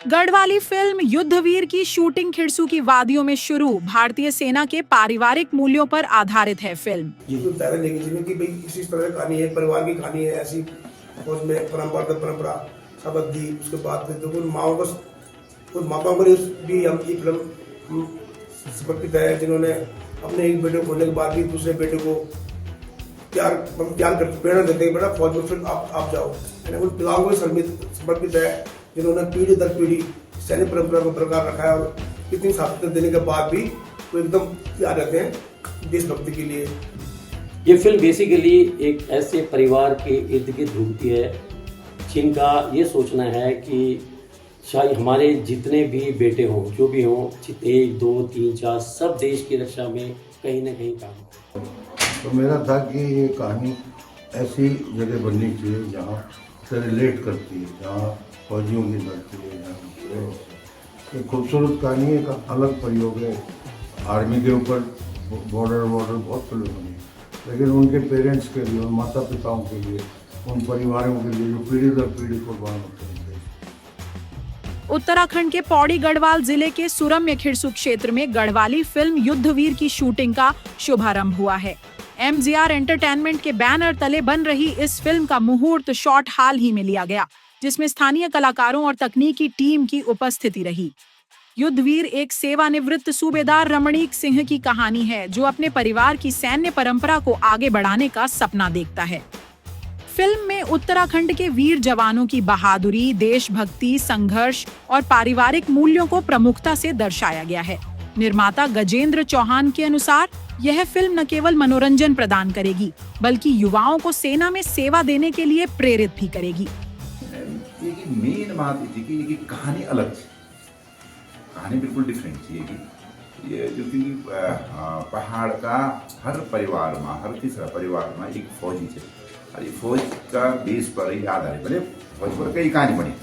Garhwali film Yudhvir की shooting खिड़सू की वादियों में शुरू। भारतीय सेना के पारिवारिक मूल्यों पर आधारित है फिल्म। ये दायरा लेके चले कि भाई इसी तरह की कहानी है, परिवार की कहानी है, ऐसी फौज में परंपरा सबक दी। उसके बाद फिर तो माओ को, उन माताओं को भी हम ये फिल्म हम समर्पित है, जिन्होंने अपने एक बेटे को होने के बाद भी दूसरे बेटे को प्यार कर प्रेरणा देते हैं, बेटा फौज में फिर आप जाओ। उन पिताओं को समर्पित है, जिन्होंने पीढ़ी दर पीढ़ी सैन्य परंपरा को बरकरार रखा है और इतनी सार्थकता देने के बाद भी वो एकदम तैयार रहते हैं देशभक्ति के लिए। ये फिल्म बेसिकली एक ऐसे परिवार के इर्द गिर्द घूमती है जिनका ये सोचना है कि शायद हमारे जितने भी बेटे हों, जो भी हों, 1, 2, 3, 4 सब देश की रक्षा में कहीं ना कहीं काम। तो मेरा था कि ये कहानी ऐसी जगह बननी चाहिए जहाँ से रिलेट करती है, जहाँ फौजियों की लड़ती है, जहाँ एक खूबसूरत कहानी है, एक अलग प्रयोग है। आर्मी के ऊपर बॉर्डर बहुत फिल्म बनी, लेकिन उनके पेरेंट्स के लिए, उन माता पिताओं के लिए, उन परिवारों के लिए जो पीढ़ी दर पीढ़ी कुर्बान होते हैं। उत्तराखंड के पौड़ी गढ़वाल जिले के सुरम्य खिड़सू क्षेत्र में गढ़वाली फिल्म युद्धवीर की शूटिंग का शुभारंभ हुआ है। MGR एंटरटेनमेंट के बैनर तले बन रही इस फिल्म का मुहूर्त शॉट हाल ही में लिया गया, जिसमें स्थानीय कलाकारों और तकनीकी टीम की उपस्थिति रही। युद्धवीर एक सेवानिवृत्त सूबेदार रमणीक सिंह की कहानी है, जो अपने परिवार की सैन्य परंपरा को आगे बढ़ाने का सपना देखता है। फिल्म में उत्तराखंड के वीर जवानों की बहादुरी, देशभक्ति, संघर्ष और पारिवारिक मूल्यों को प्रमुखता से दर्शाया गया है। निर्माता गजेंद्र चौहान के अनुसार यह फिल्म न केवल मनोरंजन प्रदान करेगी, बल्कि युवाओं को सेना में सेवा देने के लिए प्रेरित भी करेगी। मेन बात थी कि कहानी अलग थी, कहानी बिल्कुल डिफरेंट थी। ये जो कि पहाड़ का हर परिवार में, हर तीसरा परिवार में एक फौजी थे, और ये फौज का बेस पर ही आधारित भले फौज पर कई कहानी बनी,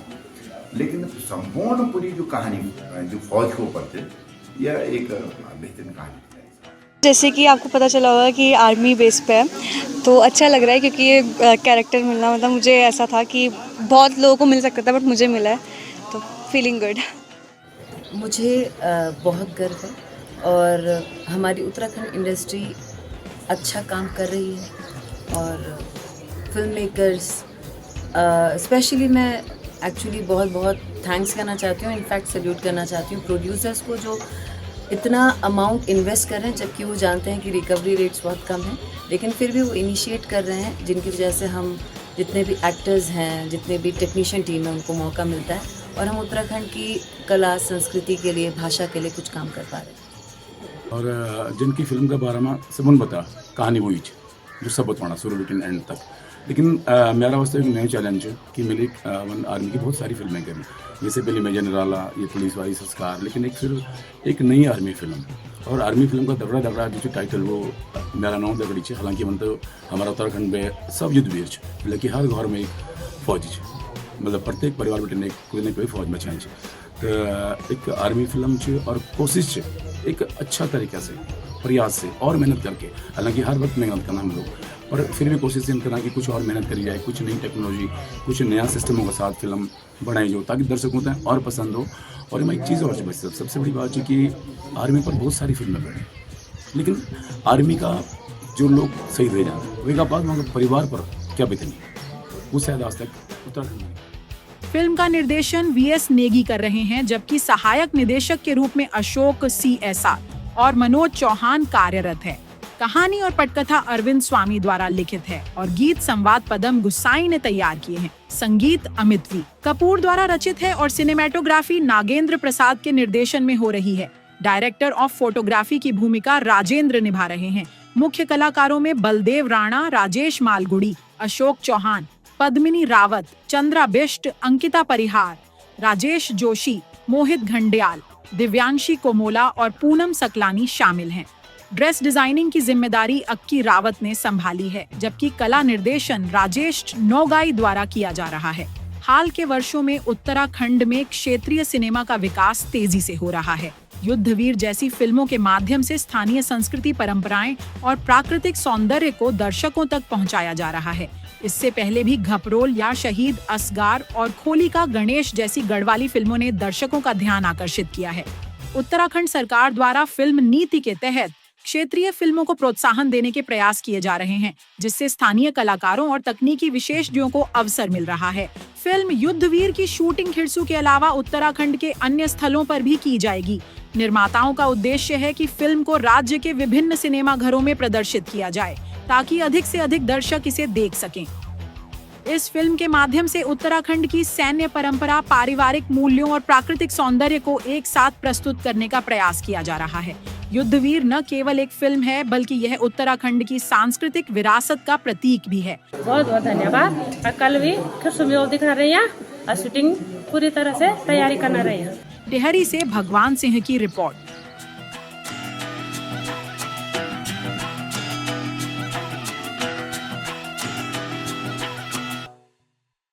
लेकिन संपूर्ण पूरी जो कहानी जो फौज के ऊपर थे, यह एक बेहतरीन कहानी। जैसे कि आपको पता चला होगा कि आर्मी बेस पे है, तो अच्छा लग रहा है क्योंकि ये कैरेक्टर मिलना, मतलब मुझे ऐसा था कि बहुत लोगों को मिल सकता था, बट मुझे मिला है, तो फीलिंग गुड। मुझे बहुत गर्व है और हमारी उत्तराखंड इंडस्ट्री अच्छा काम कर रही है और फिल्म मेकर्स स्पेशली मैं एक्चुअली बहुत थैंक्स करना चाहती हूँ, इनफैक्ट सैल्यूट करना चाहती हूँ प्रोड्यूसर्स को, जो इतना अमाउंट इन्वेस्ट कर रहे हैं, जबकि वो जानते हैं कि रिकवरी रेट्स बहुत कम हैं, लेकिन फिर भी वो इनिशिएट कर रहे हैं, जिनकी वजह से हम जितने भी एक्टर्स हैं, जितने भी टेक्नीशियन टीम है, उनको मौका मिलता है और हम उत्तराखंड की कला संस्कृति के लिए, भाषा के लिए कुछ काम कर पा रहे हैं। और जिनकी फिल्म के बारे में सबन बता कहानी वही जो सब बताना शुरू लेकिन एंड तक। लेकिन मेरा वास्ते एक नया चैलेंज है कि मेरी आर्मी की बहुत सारी फिल्में करी, जैसे पहले मेजर निराला, ये पुलिस वाली संस्कार, लेकिन एक नई आर्मी फिल्म और आर्मी फिल्म का दगड़ा जो टाइटल वो मेरा नाम दगड़ी है। हालांकि मतलब हमारा उत्तराखंड में सब युद्धवीर है, लेकिन हर घर में एक फौजी है, मतलब प्रत्येक परिवार में कोई ना कोई फौज में चाहिए। तो एक आर्मी फिल्म है और कोशिश है एक अच्छा तरीका से, प्रयास से और मेहनत करके, हालांकि हर वक्त मेहनत करना हम लोग, पर फिर भी कोशिश हम करना कि कुछ और मेहनत करी जाए, कुछ नई टेक्नोलॉजी, कुछ नया सिस्टमों के साथ फिल्म बनाई जाए ताकि दर्शकों तक और पसंद हो। और मैं एक चीज़ और सबसे बड़ी बात है कि आर्मी पर बहुत सारी फिल्में बनी, लेकिन आर्मी का जो लोग शहीद रह जाते हैं, वही बाद वहाँ परिवार पर क्या बीतनी, वो शायद आज तक उत्तराखंड में। फिल्म का निर्देशन VS नेगी कर रहे हैं, जबकि सहायक निदेशक के रूप में अशोक CSR और मनोज चौहान कार्यरत है। कहानी और पटकथा अरविंद स्वामी द्वारा लिखित है और गीत संवाद पदम गुसाई ने तैयार किए हैं। संगीत अमित वी कपूर द्वारा रचित है और सिनेमेटोग्राफी नागेंद्र प्रसाद के निर्देशन में हो रही है। डायरेक्टर ऑफ फोटोग्राफी की भूमिका राजेंद्र निभा रहे हैं। मुख्य कलाकारों में बलदेव राणा, राजेश मालगुड़ी, अशोक चौहान, पद्मिनी रावत, चंद्रा बिष्ट, अंकिता परिहार, राजेश जोशी, मोहित घंडियाल, दिव्यांशी कोमोला और पूनम सकलानी शामिल हैं। ड्रेस डिजाइनिंग की जिम्मेदारी अक्की रावत ने संभाली है, जबकि कला निर्देशन राजेश नौगाई द्वारा किया जा रहा है। हाल के वर्षों में उत्तराखंड में क्षेत्रीय सिनेमा का विकास तेजी से हो रहा है। युद्धवीर जैसी फिल्मों के माध्यम से स्थानीय संस्कृति, परंपराएं और प्राकृतिक सौंदर्य को दर्शकों तक पहुंचाया जा रहा है। इससे पहले भी घपरोल या शहीद असगार और खोली का गणेश जैसी गढ़वाली फिल्मों ने दर्शकों का ध्यान आकर्षित किया है। उत्तराखंड सरकार द्वारा फिल्म नीति के तहत क्षेत्रीय फिल्मों को प्रोत्साहन देने के प्रयास किए जा रहे हैं, जिससे स्थानीय कलाकारों और तकनीकी विशेषज्ञों को अवसर मिल रहा है। फिल्म युद्धवीर की शूटिंग खिरसू के अलावा उत्तराखंड के अन्य स्थलों पर भी की जाएगी। निर्माताओं का उद्देश्य है कि फिल्म को राज्य के विभिन्न सिनेमा घरों में प्रदर्शित किया जाए, ताकि अधिक से अधिक दर्शक इसे देख सकें। इस फिल्म के माध्यम से उत्तराखंड की सैन्य परंपरा, पारिवारिक मूल्यों और प्राकृतिक सौंदर्य को एक साथ प्रस्तुत करने का प्रयास किया जा रहा है। युद्धवीर न केवल एक फिल्म है, बल्कि यह उत्तराखंड की सांस्कृतिक विरासत का प्रतीक भी है। बहुत बहुत धन्यवाद। कल भी खिरसू में दिखा रहे हैं और शूटिंग पूरी तरह से तैयारी करना रहे हैं। टिहरी से भगवान सिंह की रिपोर्ट।